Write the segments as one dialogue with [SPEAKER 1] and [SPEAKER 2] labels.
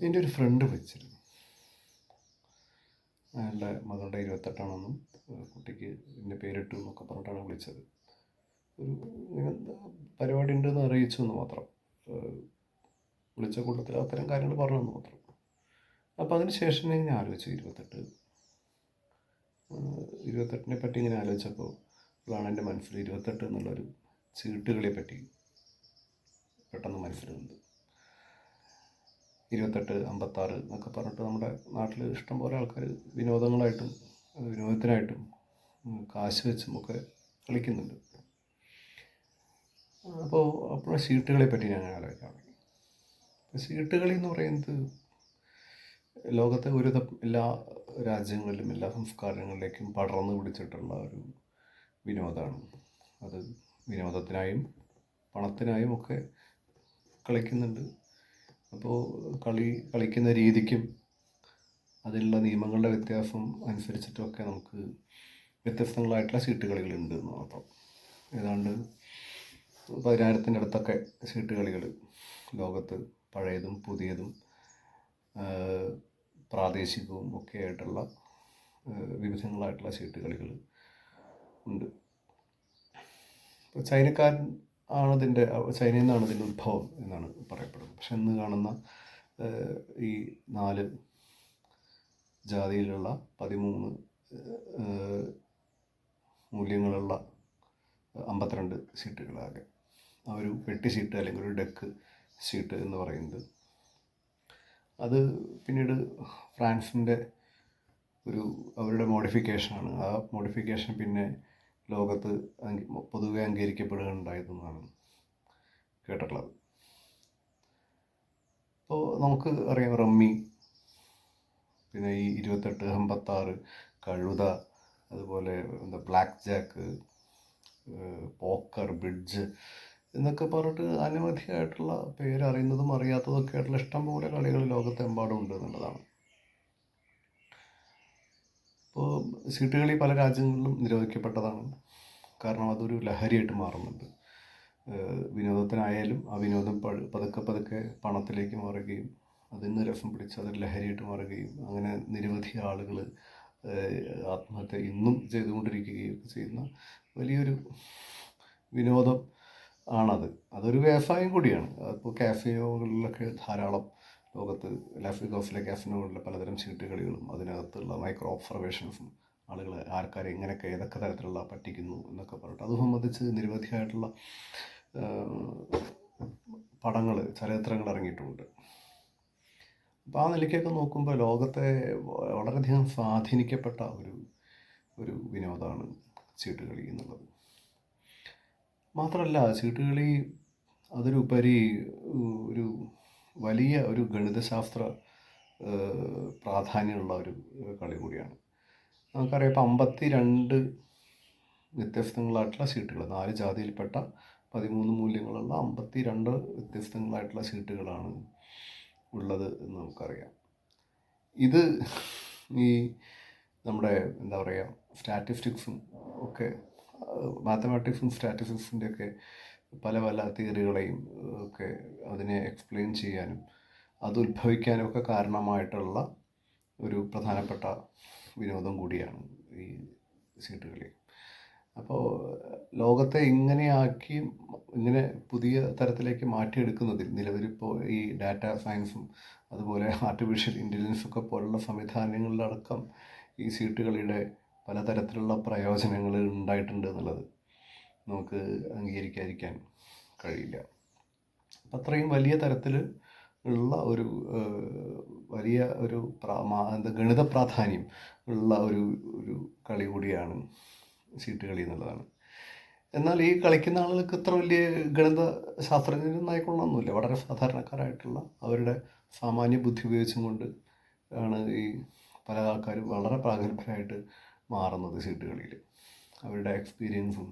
[SPEAKER 1] എൻ്റെ ഒരു ഫ്രണ്ട് വിളിച്ചിരുന്നു. അയാളുടെ മകളുടെ 28 കുട്ടിക്ക് എൻ്റെ പേരിട്ടു എന്നൊക്കെ പറഞ്ഞിട്ടാണ് വിളിച്ചത്. ഒരു ഇങ്ങനെ പരിപാടി ഉണ്ടെന്ന് അറിയിച്ചു എന്ന് മാത്രം. വിളിച്ച കൂട്ടത്തിൽ അത്തരം കാര്യങ്ങൾ പറഞ്ഞെന്ന് മാത്രം. അപ്പോൾ അതിന് ശേഷം ഞാൻ ഇങ്ങനെ ആലോചിച്ചു, 28നെ പറ്റി ഇങ്ങനെ ആലോചിച്ചപ്പോൾ അതാണ് എൻ്റെ മനസ്സിൽ 28 എന്നുള്ളൊരു ചീട്ടുകളെ പറ്റി പെട്ടെന്ന് മനസ്സിൽ വന്നത്. 28, 56 എന്നൊക്കെ പറഞ്ഞിട്ട് നമ്മുടെ നാട്ടിൽ ഇഷ്ടംപോലെ ആൾക്കാർ വിനോദത്തിനായിട്ടും കാശ് വെച്ചും ഒക്കെ കളിക്കുന്നുണ്ട്. അപ്പോൾ ചീട്ടുകളെ പറ്റി ഞാൻ ആലോചിക്കാൻ തുടങ്ങി. ചീട്ടുകളി എന്ന് പറയുന്നത് ലോകത്തെ എല്ലാ രാജ്യങ്ങളിലും എല്ലാ സംസ്കാരങ്ങളിലേക്കും പടർന്നു പിടിച്ചിട്ടുള്ള ഒരു വിനോദമാണ്. അത് വിനോദത്തിനായും പണത്തിനായും ഒക്കെ കളിക്കുന്നുണ്ട്. അപ്പോൾ കളിക്കുന്ന രീതിക്കും അതിലുള്ള നിയമങ്ങളുടെ വ്യത്യാസം അനുസരിച്ചിട്ടൊക്കെ നമുക്ക് വ്യത്യസ്തങ്ങളായിട്ടുള്ള ചീട്ടുകളികളുണ്ട് എന്ന് മാത്രം. ഏതാണ്ട് 10,000-ൻ്റെ അടുത്തൊക്കെ ചീട്ടുകളികൾ ലോകത്ത് പഴയതും പുതിയതും പ്രാദേശികവും ഒക്കെ ആയിട്ടുള്ള വിവിധങ്ങളായിട്ടുള്ള ചീട്ടുകളികൾ ഉണ്ട്. ഇപ്പോൾ ചൈനയിൽ നിന്നാണ് ഇതിൻ്റെ ഉത്ഭവം എന്നാണ് പറയപ്പെടുന്നത്. പക്ഷെ ഇന്ന് കാണുന്ന ഈ 4 ജാതിയിലുള്ള 13 മൂല്യങ്ങളുള്ള 52 ഷീട്ടുകളാകെ ആ ഒരു പെട്ടി ഷീട്ട് അല്ലെങ്കിൽ ഒരു ഡെക്ക് ഷീട്ട് എന്ന് പറയുന്നത്, അത് പിന്നീട് ഫ്രാൻസിൻ്റെ അവരുടെ മോഡിഫിക്കേഷനാണ്. ആ മോഡിഫിക്കേഷൻ പിന്നെ ലോകത്ത് പൊതുവെ അംഗീകരിക്കപ്പെടുകയുണ്ടായതെന്നാണ് കേട്ടിട്ടുള്ളത്. അപ്പോൾ നമുക്ക് അറിയാം റമ്മി, പിന്നെ ഈ 28, 56, കഴുത, അതുപോലെ ബ്ലാക്ക് ജാക്ക്, പോക്കർ, ബ്രിഡ്ജ് എന്നൊക്കെ പറഞ്ഞിട്ട് അനവധിയായിട്ടുള്ള പേരറിയുന്നതും അറിയാത്തതൊക്കെ ആയിട്ടുള്ള ഇഷ്ടംപോലെ കളികൾ ലോകത്തെമ്പാടും ഉണ്ട് എന്നുള്ളതാണ്. ഇപ്പോൾ ചീട്ടുകളി പല രാജ്യങ്ങളിലും നിരോധിക്കപ്പെട്ടതാണ്. കാരണം അതൊരു ലഹരിയായിട്ട് മാറുന്നുണ്ട്. വിനോദത്തിനായാലും ആ വിനോദം പതുക്കെ പണത്തിലേക്ക് മാറുകയും അതിൽ നിന്ന് രസം പിടിച്ച് അതൊരു ലഹരിയായിട്ട് മാറുകയും അങ്ങനെ നിരവധി ആളുകൾ ആത്മഹത്യ ഇന്നും ചെയ്തുകൊണ്ടിരിക്കുകയൊക്കെ ചെയ്യുന്ന വലിയൊരു വിനോദം ആണത്. അതൊരു വ്യവസായം കൂടിയാണ്. അതിപ്പോൾ കാഫിനുകളിലൊക്കെ ധാരാളം ലോകത്ത് ഗൾഫിലെ കാഫിനുകളിലെ പലതരം ചീട്ടുകളികളും അതിനകത്തുള്ള മൈക്രോ ഒബ്സർവേഷൻസും ആളുകൾ ആർക്കാരെ എങ്ങനെയൊക്കെ ഏതൊക്കെ തരത്തിലുള്ള പറ്റിക്കുന്നു എന്നൊക്കെ പറഞ്ഞിട്ട് അത് സംബന്ധിച്ച് നിരവധിയായിട്ടുള്ള പടങ്ങൾ, ചലച്ചിത്രങ്ങൾ ഇറങ്ങിയിട്ടുമുണ്ട്. അപ്പോൾ ആ നിലയ്ക്കൊക്കെ നോക്കുമ്പോൾ ലോകത്തെ വളരെയധികം സ്വാധീനിക്കപ്പെട്ട ഒരു വിനോദമാണ് ചീട്ടുകളി എന്നുള്ളത്. മാത്രമല്ല ചീട്ടുകളി അതിലുപരി ഒരു വലിയ ഒരു ഗണിതശാസ്ത്ര പ്രാധാന്യമുള്ള ഒരു കളി കൂടിയാണ്. നമുക്കറിയാം ഇപ്പോൾ 52 വ്യത്യസ്തങ്ങളായിട്ടുള്ള ചീട്ടുകൾ, 4 ജാതിയിൽപ്പെട്ട 13 മൂല്യങ്ങളുള്ള 52 വ്യത്യസ്തങ്ങളായിട്ടുള്ള ചീട്ടുകളാണ് ഉള്ളത് എന്ന് നമുക്കറിയാം. ഇത് ഈ നമ്മുടെ എന്താ പറയുക സ്റ്റാറ്റിസ്റ്റിക്സും ഒക്കെ, മാത്തമാറ്റിക്സും സ്റ്റാറ്റിസ്റ്റിക്സിൻ്റെ ഒക്കെ പല തിയറികളെയും ഒക്കെ അതിനെ എക്സ്പ്ലെയിൻ ചെയ്യാനും അത് ഉത്ഭവിക്കാനും ഒക്കെ കാരണമായിട്ടുള്ള ഒരു പ്രധാനപ്പെട്ട വിനോദം കൂടിയാണ് ഈ ചീട്ടുകളി. അപ്പോൾ ലോകത്തെ ഇങ്ങനെ പുതിയ തരത്തിലേക്ക് മാറ്റിയെടുക്കുന്നതിൽ നിലവിലിപ്പോൾ ഈ ഡാറ്റ സയൻസും അതുപോലെ ആർട്ടിഫിഷ്യൽ ഇൻ്റലിജൻസൊക്കെ പോലുള്ള സംവിധാനങ്ങളിലടക്കം ഈ ചീട്ടുകളിയുടെ പലതരത്തിലുള്ള പ്രയോജനങ്ങൾ ഉണ്ടായിട്ടുണ്ട് എന്നുള്ളത് നമുക്ക് അംഗീകരിക്കാതിരിക്കാൻ കഴിയില്ല. അപ്പം അത്രയും വലിയ തരത്തിൽ ഉള്ള വലിയ ഗണിത പ്രാധാന്യം ഉള്ള ഒരു കളി കൂടിയാണ് ചീട്ടുകളി എന്നുള്ളതാണ്. എന്നാൽ ഈ കളിക്കുന്ന ആളുകൾക്ക് ഇത്ര വലിയ ഗണിത ശാസ്ത്രജ്ഞനായിക്കൊള്ളണമെന്നില്ല. വളരെ സാധാരണക്കാരായിട്ടുള്ള അവരുടെ സാമാന്യ ബുദ്ധി ഉപയോഗിച്ചും കൊണ്ട് ആണ് ഈ പല ആൾക്കാരും വളരെ പ്രാഗൽഭ്യരായിട്ട് മാറുന്നത് ചീട്ടുകളിയിൽ. അവരുടെ എക്സ്പീരിയൻസും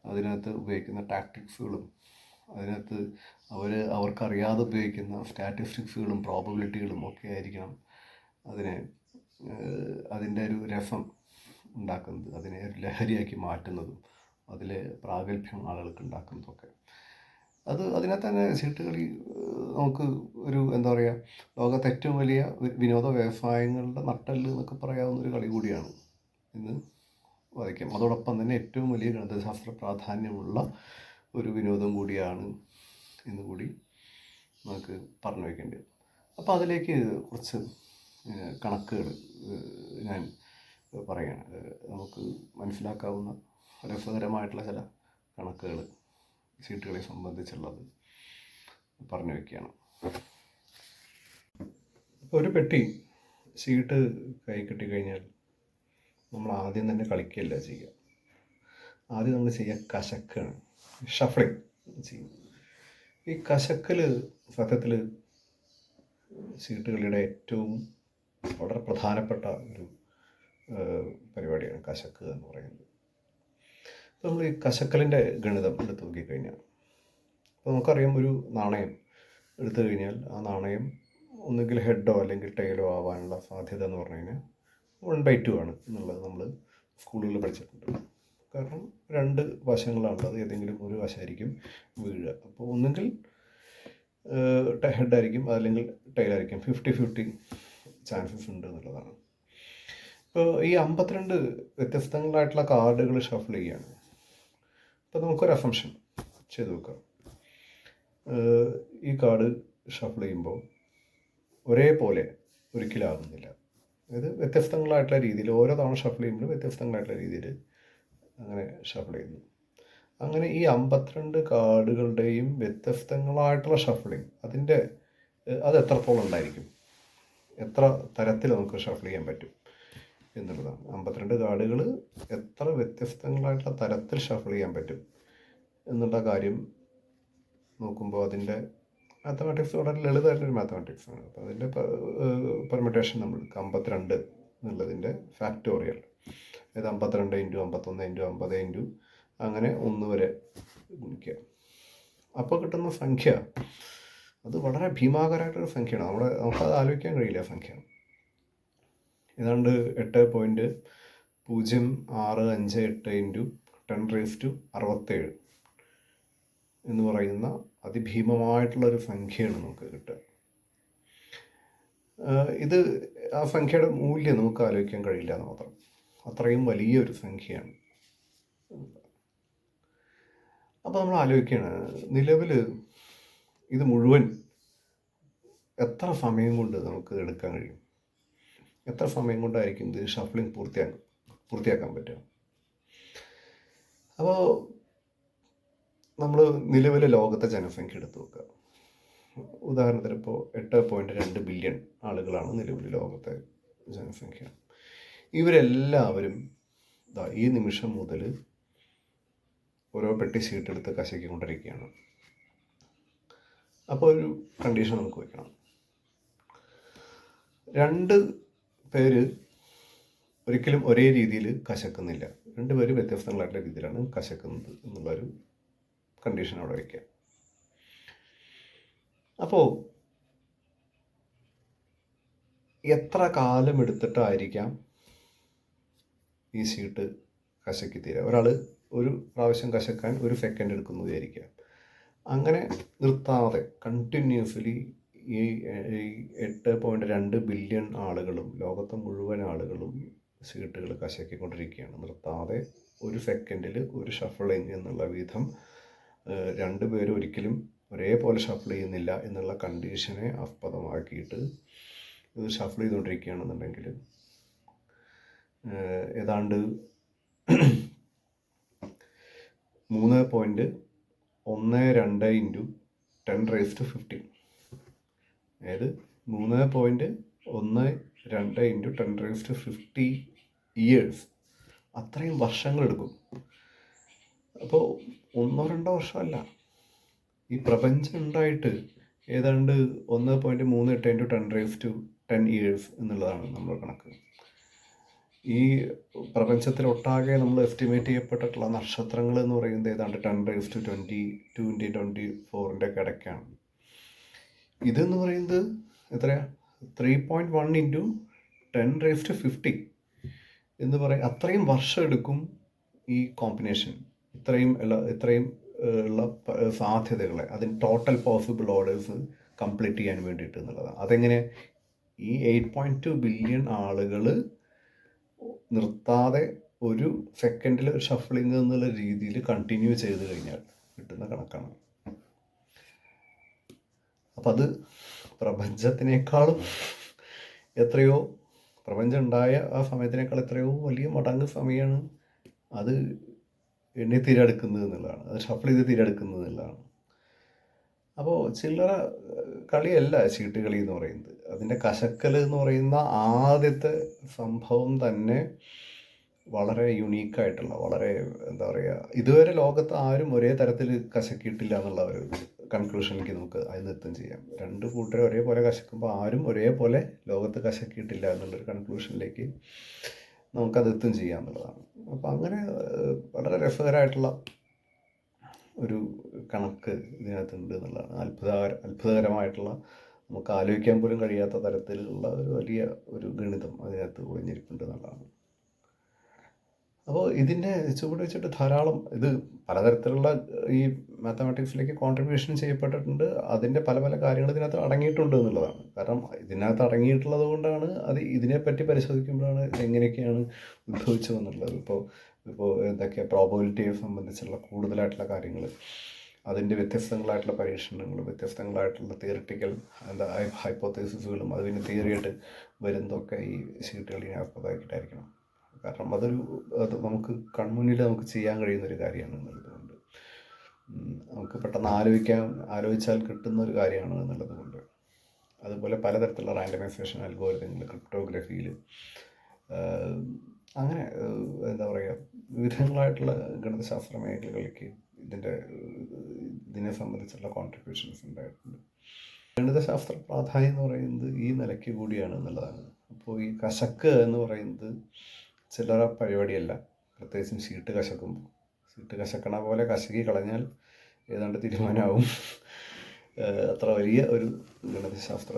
[SPEAKER 1] അതിനകത്ത് ഉപയോഗിക്കുന്ന ടാക്ടിക്സുകളും അതിനകത്ത് അവർക്കറിയാതെ ഉപയോഗിക്കുന്ന സ്റ്റാറ്റിസ്റ്റിക്സുകളും പ്രോബബിലിറ്റികളും ഒക്കെ ആയിരിക്കണം അതിൻ്റെ ഒരു രസം ഉണ്ടാക്കുന്നത്, അതിനെ ഒരു ലഹരിയാക്കി മാറ്റുന്നതും അതിലെ പ്രാഗൽഭ്യം ആളുകൾക്ക് ഉണ്ടാക്കുന്നതൊക്കെ. അതിനകത്ത് തന്നെ ചീട്ടുകളി നമുക്ക് ഒരു എന്താ പറയുക, ലോകത്തെ ഏറ്റവും വലിയ വിനോദ വ്യവസായങ്ങളുടെ നട്ടെല്ല് എന്നൊക്കെ പറയാവുന്ന ഒരു കളി കൂടിയാണ് എന്ന് വാദിക്കാം. അതോടൊപ്പം തന്നെ ഏറ്റവും വലിയ ഗണിതശാസ്ത്ര പ്രാധാന്യമുള്ള ഒരു വിനോദം കൂടിയാണ് എന്ന് കൂടി നമുക്ക് പറഞ്ഞു വയ്ക്കേണ്ടി വരും. അപ്പോൾ അതിലേക്ക് കുറച്ച് കണക്കുകൾ ഞാൻ പറയുകയാണ്. നമുക്ക് മനസ്സിലാക്കാവുന്ന രസകരമായിട്ടുള്ള ചില കണക്കുകൾ ഷീട്ടുകളെ സംബന്ധിച്ചുള്ളത് പറഞ്ഞു വയ്ക്കുകയാണ്. ഒരു പെട്ടി ഷീട്ട് കൈ കിട്ടിക്കഴിഞ്ഞാൽ നമ്മൾ ആദ്യം തന്നെ കളിക്കുകയല്ല ചെയ്യുക. ആദ്യം നമ്മൾ ചെയ്യുക കശക്കാണ്, ഷഫ്ലിങ് ചെയ്യും. ഈ കശക്കൽ സത്യത്തിൽ ഷീട്ടുകളിയുടെ ഏറ്റവും വളരെ പ്രധാനപ്പെട്ട ഒരു പരിപാടിയാണ് കശക്ക് എന്ന് പറയുന്നത്. അപ്പോൾ നമ്മൾ ഈ കശക്കലിൻ്റെ ഗണിതം എടുത്ത് നോക്കിക്കഴിഞ്ഞാൽ, അപ്പോൾ നമുക്കറിയാം ഒരു നാണയം എടുത്തു കഴിഞ്ഞാൽ ആ നാണയം ഒന്നുകിൽ ഹെഡോ അല്ലെങ്കിൽ ടെയിലോ ആവാനുള്ള സാധ്യത എന്ന് പറഞ്ഞു കഴിഞ്ഞാൽ 1/2 ആണ് എന്നുള്ളത് നമ്മൾ സ്കൂളുകളിൽ പഠിച്ചിട്ടുണ്ട്. കാരണം 2 വശങ്ങളാണുള്ളത്, ഏതെങ്കിലും ഒരു വശമായിരിക്കും വീഴുക. അപ്പോൾ ഒന്നുകിൽ ഹെഡായിരിക്കും അല്ലെങ്കിൽ ടെയിലായിരിക്കും, 50-50 ചാൻസസ് ഉണ്ട് എന്നുള്ളതാണ്. ഇപ്പോൾ ഈ 52 വ്യത്യസ്തങ്ങളായിട്ടുള്ള കാർഡുകൾ ഷഫിൾ ചെയ്യുകയാണ്. അപ്പോൾ നമുക്കൊരു അസംഷൻ ചെയ്ത് നോക്കാം. ഈ കാർഡ് ഷഫിൾ ചെയ്യുമ്പോൾ ഒരേപോലെ ഒരിക്കലും ആകുന്നില്ല. അതായത് വ്യത്യസ്തങ്ങളായിട്ടുള്ള രീതിയിൽ ഓരോ തവണ ഷഫിൾ ചെയ്യുമ്പോഴും വ്യത്യസ്തങ്ങളായിട്ടുള്ള രീതിയിൽ അങ്ങനെ ഷഫിൾ ചെയ്യുന്നു. അങ്ങനെ ഈ 52 കാർഡുകളുടെയും വ്യത്യസ്തങ്ങളായിട്ടുള്ള ഷഫിളിങ് അത് എത്രത്തോളം ഉണ്ടായിരിക്കും, എത്ര തരത്തിൽ നമുക്ക് ഷഫിൾ ചെയ്യാൻ പറ്റും എന്നുള്ളതാണ്. 52 കാർഡുകൾ എത്ര വ്യത്യസ്തങ്ങളായിട്ടുള്ള തരത്തിൽ ഷഫിൾ ചെയ്യാൻ പറ്റും എന്നുള്ള കാര്യം നോക്കുമ്പോൾ അതിൻ്റെ മാത്തമാറ്റിക്സ് വളരെ ലളിതമായിട്ടൊരു മാത്തമാറ്റിക്സാണ്. അപ്പോൾ അതിൻ്റെ പെർമിറ്റേഷൻ നമ്മൾ 52 എന്നുള്ളതിൻ്റെ ഫാക്ടോറിയൽ, അതായത് 52 × 51 × 50 അങ്ങനെ 1 വരെ ഗുണിക്കുക. അപ്പോൾ കിട്ടുന്ന സംഖ്യ അത് വളരെ ഭീമാകരമായിട്ടൊരു സംഖ്യയാണ്. നമുക്കത് ആലോചിക്കാൻ കഴിയില്ല സംഖ്യ. ഏതാണ്ട് 8.0658 × 10⁻67 എന്ന് പറയുന്ന അതിഭീമമായിട്ടുള്ളൊരു സംഖ്യയാണ് നമുക്ക് കിട്ടുക. ആ സംഖ്യയുടെ മൂല്യം നമുക്ക് ആലോചിക്കാൻ കഴിയില്ല എന്ന് മാത്രം. അത്രയും വലിയൊരു സംഖ്യയാണ്. അപ്പോൾ നമ്മൾ ആലോചിക്കുകയാണ്, നിലവിൽ ഇത് മുഴുവൻ എത്ര സമയം കൊണ്ട് നമുക്ക് എടുക്കാൻ കഴിയും, എത്ര സമയം കൊണ്ടായിരിക്കും ഇത് ഷഫ്ലിംഗ് പൂർത്തിയാക്കാൻ പറ്റുക. അപ്പോൾ നമ്മൾ നിലവിലെ ലോകത്തെ ജനസംഖ്യ എടുത്ത് നോക്കുക. ഉദാഹരണത്തിന് ഇപ്പോൾ 8.2 ബില്യൺ ആളുകളാണ് നിലവിൽ ലോകത്തെ ജനസംഖ്യ. ഇവരെല്ലാവരും ഈ നിമിഷം മുതൽ ഓരോ പെട്ടി ഷീട്ടെടുത്ത് കശക്കിക്കൊണ്ടിരിക്കുകയാണ്. അപ്പോൾ ഒരു കണ്ടീഷൻ നമുക്ക് വയ്ക്കണം. 2 പേര് ഒരിക്കലും ഒരേ രീതിയിൽ കശക്കുന്നില്ല, 2 പേര് വ്യത്യസ്തങ്ങളായിട്ടുള്ള രീതിയിലാണ് കശക്കുന്നത് എന്നുള്ളൊരു കണ്ടീഷൻ അവിടെ വയ്ക്കുക. അപ്പോൾ എത്ര കാലം എടുത്തിട്ടായിരിക്കാം ഈ ഷീട്ട് കശക്കി തീരുക? ഒരാൾ ഒരു പ്രാവശ്യം കശക്കാൻ 1 സെക്കൻഡ് എടുക്കുന്നു വിചാരിക്കുക. അങ്ങനെ നിർത്താതെ കണ്ടിന്യൂസ്ലി ഈ 8.2 ബില്യൺ ആളുകളും ലോകത്തെ മുഴുവൻ ആളുകളും ഷീട്ടുകൾ കശക്കിക്കൊണ്ടിരിക്കുകയാണ്. നിർത്താതെ 1 സെക്കൻഡിൽ 1 ഷഫിളിങ് എന്നുള്ള വിധം 2 പേരും ഒരിക്കലും ഒരേപോലെ ഷഫിൾ ചെയ്യുന്നില്ല എന്നുള്ള കണ്ടീഷനെ ആസ്പദമാക്കിയിട്ട് ഇത് ഷഫിൾ ചെയ്തുകൊണ്ടിരിക്കുകയാണെന്നുണ്ടെങ്കിൽ ഏതാണ്ട് 3.12 × 10⁻15, അതായത് 3.12 × 10⁻50 ഇയേഴ്സ്, അത്രയും വർഷങ്ങളെടുക്കും. അപ്പോൾ 1-2 വർഷമല്ല, ഈ പ്രപഞ്ചം ഉണ്ടായിട്ട് ഏതാണ്ട് 1.38 × 10 ഇയേഴ്സ് എന്നുള്ളതാണ് നമ്മുടെ കണക്ക്. ഈ പ്രപഞ്ചത്തിലൊട്ടാകെ നമ്മൾ എസ്റ്റിമേറ്റ് ചെയ്യപ്പെട്ടിട്ടുള്ള നക്ഷത്രങ്ങൾ എന്ന് പറയുന്നത് ഏതാണ്ട് 10⁻22 ഇടയ്ക്കാണ്. ഇതെന്ന് പറയുന്നത് എത്രയാ, 3.1 × 10⁻50 എന്ന് പറയും. അത്രയും വർഷം എടുക്കും ഈ കോമ്പിനേഷൻ, ഇത്രയും ഉള്ള സാധ്യതകളെ, അതിന് ടോട്ടൽ പോസിബിൾ ഓർഡേഴ്സ് കംപ്ലീറ്റ് ചെയ്യാൻ വേണ്ടിയിട്ട് എന്നുള്ളതാണ്. അതെങ്ങനെ, ഈ 8.2 ബില്യൺ ആളുകൾ നിർത്താതെ ഒരു സെക്കൻഡിൽ ഷഫ്ലിംഗ് എന്നുള്ള രീതിയിൽ കണ്ടിന്യൂ ചെയ്ത് കഴിഞ്ഞാൽ കിട്ടുന്ന കണക്കാണ്. അപ്പം അത് പ്രപഞ്ചത്തിനേക്കാളും എത്രയോ, പ്രപഞ്ചം ഉണ്ടായ ആ സമയത്തിനേക്കാൾ എത്രയോ വലിയ മടങ്ങ് സമയമാണ് അത് എണ്ണി തിരഞ്ഞെടുക്കുന്നത് എന്നുള്ളതാണ്, അത് ഷഫിൾ ചെയ്ത് തിരഞ്ഞെടുക്കുന്നത് എന്നുള്ളതാണ്. അപ്പോൾ ചില്ലറ കളിയല്ല ചീട്ട് കളി എന്ന് പറയുന്നത്. അതിൻ്റെ കശക്കൽ എന്ന് പറയുന്ന ആദ്യത്തെ സംഭവം തന്നെ വളരെ യുണീക്കായിട്ടുള്ള, വളരെ എന്താ പറയുക, ഇതുവരെ ലോകത്ത് ആരും ഒരേ തരത്തിൽ കശക്കിയിട്ടില്ല എന്നുള്ള ഒരു കൺക്ലൂഷനിലേക്ക് നമുക്ക് അതിൽ എത്തുകയും ചെയ്യാം. രണ്ട് കൂട്ടരെ ഒരേപോലെ കശക്കുമ്പോൾ ആരും ഒരേപോലെ ലോകത്ത് കശക്കിയിട്ടില്ല എന്നുള്ളൊരു കൺക്ലൂഷനിലേക്ക് നമുക്കത് എത്തുകയും ചെയ്യാം എന്നുള്ളതാണ്. അപ്പം അങ്ങനെ വളരെ രസകരമായിട്ടുള്ള ഒരു കണക്ക് ഇതിനകത്തുണ്ട് എന്നുള്ളതാണ്. അത്ഭുതകരമായിട്ടുള്ള, നമുക്ക് ആലോചിക്കാൻ പോലും കഴിയാത്ത തരത്തിലുള്ള ഒരു വലിയ ഒരു ഗണിതം അതിനകത്ത് ഒളിഞ്ഞിരിപ്പുണ്ട് എന്നുള്ളതാണ്. അപ്പോൾ ഇതിൻ്റെ ചുവട് വെച്ചിട്ട് ധാരാളം, ഇത് പലതരത്തിലുള്ള ഈ മാത്തമാറ്റിക്സിലേക്ക് കോൺട്രിബ്യൂഷൻ ചെയ്യപ്പെട്ടിട്ടുണ്ട്. അതിൻ്റെ പല പല കാര്യങ്ങൾ ഇതിനകത്ത് അടങ്ങിയിട്ടുണ്ട് എന്നുള്ളതാണ്. കാരണം ഇതിനകത്ത് അടങ്ങിയിട്ടുള്ളത് കൊണ്ടാണ് അത് ഇതിനെപ്പറ്റി പരിശോധിക്കുമ്പോഴാണ് എങ്ങനെയൊക്കെയാണ് ഉത്ഭവിച്ചതെന്നുള്ളത്. ഇപ്പോൾ എന്തൊക്കെയാണ് പ്രോബബിലിറ്റിയെ സംബന്ധിച്ചുള്ള കൂടുതലായിട്ടുള്ള കാര്യങ്ങൾ, അതിൻ്റെ വ്യത്യസ്തങ്ങളായിട്ടുള്ള പരീക്ഷണങ്ങൾ, വ്യത്യസ്തങ്ങളായിട്ടുള്ള തിയറിറ്റിക്കൽ ഹൈപ്പോത്തസിസുകളും അതിന് തിയറിയായിട്ട് വരുന്നതൊക്കെ ഈ ഷീട്ട് കളിയിനകത്താക്കിയിട്ടായിരിക്കണം. കാരണം അത് നമുക്ക് കൺമുന്നിൽ നമുക്ക് ചെയ്യാൻ കഴിയുന്നൊരു കാര്യമാണ് എന്നുള്ളതുകൊണ്ട്, നമുക്ക് പെട്ടെന്ന് ആലോചിച്ചാൽ കിട്ടുന്ന ഒരു കാര്യമാണ് എന്നുള്ളത് കൊണ്ട്. അതുപോലെ പലതരത്തിലുള്ള റാൻഡമൈസേഷൻ അൽഗോരിതങ്ങൾ, ക്രിപ്റ്റോഗ്രഫിയിൽ, അങ്ങനെ എന്താ പറയുക, വിവിധങ്ങളായിട്ടുള്ള ഗണിതശാസ്ത്ര മേഖലകളിലേക്ക് ഇതിനെ സംബന്ധിച്ചുള്ള കോൺട്രിബ്യൂഷൻസ് ഉണ്ടായിട്ടുണ്ട്. ഗണിതശാസ്ത്ര പ്രാധാന്യം എന്ന് പറയുന്നത് ഈ നിലയ്ക്ക് കൂടിയാണ് എന്നുള്ളതാണ്. അപ്പോൾ ഈ കശക്ക് എന്ന് പറയുന്നത് ചില്ലറ പരിപാടിയല്ല. പ്രത്യേകിച്ചും ഷീട്ട് കശക്കുമ്പോൾ, ഷീട്ട് കശക്കണ പോലെ കശക്കി കളഞ്ഞാൽ ഏതാണ്ട് തീരുമാനമാവും. അത്ര വലിയ ഒരു ഗണിതശാസ്ത്ര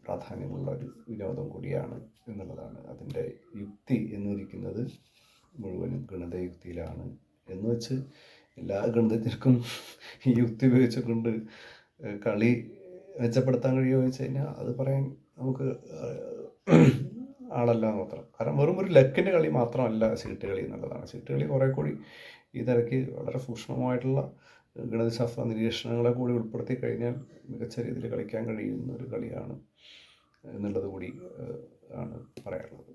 [SPEAKER 1] പ്രാധാന്യമുള്ള ഒരു വിനോദം കൂടിയാണ് എന്നുള്ളതാണ്. അതിൻ്റെ യുക്തി എന്നിരിക്കുന്നത് മുഴുവനും ഗണിതയുക്തിയിലാണ് എന്ന് വെച്ച് എല്ലാ ഗണിതജ്ഞർക്കും ഈ യുക്തി ഉപയോഗിച്ചുകൊണ്ട് കളി മെച്ചപ്പെടുത്താൻ കഴിയുമോ എന്ന് വെച്ച് കഴിഞ്ഞാൽ അത് പറയാൻ നമുക്ക് ആളല്ല മാത്രം. കാരണം വെറും ഒരു ലക്കിൻ്റെ കളി മാത്രമല്ല ചീട്ട് കളി എന്നുള്ളതാണ്. ചീട്ട് കളി കുറേ കൂടി ഈ നിരക്ക് വളരെ സൂക്ഷ്മമായിട്ടുള്ള ഗണിതശാസ്ത്ര നിരീക്ഷണങ്ങളെ കൂടി ഉൾപ്പെടുത്തി കഴിഞ്ഞാൽ മികച്ച രീതിയിൽ കളിക്കാൻ കഴിയുന്ന ഒരു കളിയാണ് എന്നുള്ളത് കൂടി ആണ് പറയാനുള്ളത്.